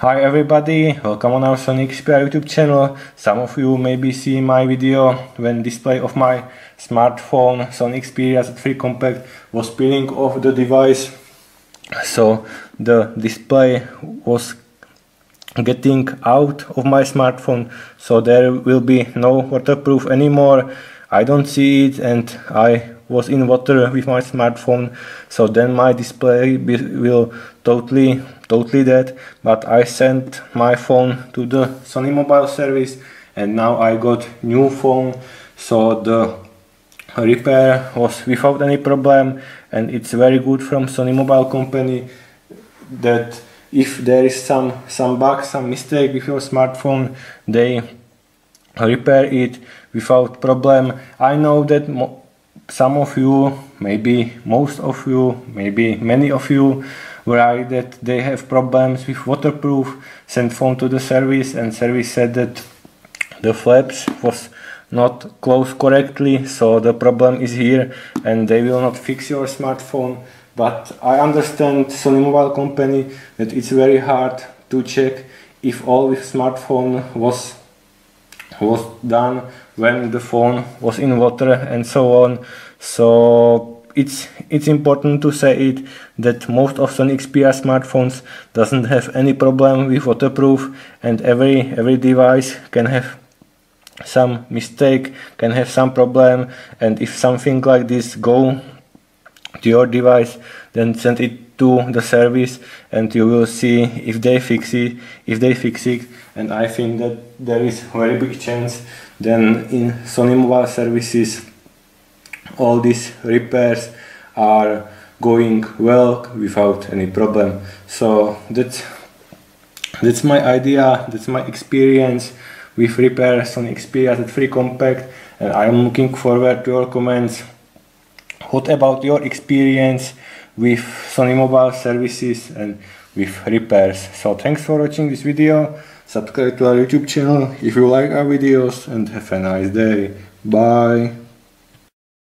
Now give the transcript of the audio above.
Hi everybody, welcome on our Sony XPERIA YouTube channel. Some of you maybe see my video when display of my smartphone Sony XPERIA Z3 Compact was peeling off the device. So the display was getting out of my smartphone, so there will be no waterproof anymore. I don't see it and I was in water with my smartphone, so then my display will totally dead. But I sent my phone to the Sony Mobile service and now I got new phone, so the repair was without any problem, and it's very good from Sony Mobile company that if there is some bug, some mistake with your smartphone, they repair it without problem. I know that some of you, maybe most of you, maybe many of you write that they have problems with waterproof, sent phone to the service and service said that the flaps was not closed correctly, so the problem is here and they will not fix your smartphone. But I understand Sony Mobile company that it's very hard to check if all with smartphone was done when the phone was in water and so on. So it's important to say it that most of Sony XPERIA smartphones doesn't have any problem with waterproof, and every device can have some mistake, can have some problem, and if something like this go to your device, then send it to the service and you will see if they fix it. And I think that there is very big chance then in Sony Mobile services all these repairs are going well without any problem. So that's my idea, that's my experience with repair Sony XPERIA Z3 Compact, and I'm looking forward to your comments. What about your experience with Sony Mobile services and with repairs? So thanks for watching this video, subscribe to our YouTube channel if you like our videos, and have a nice day. Bye.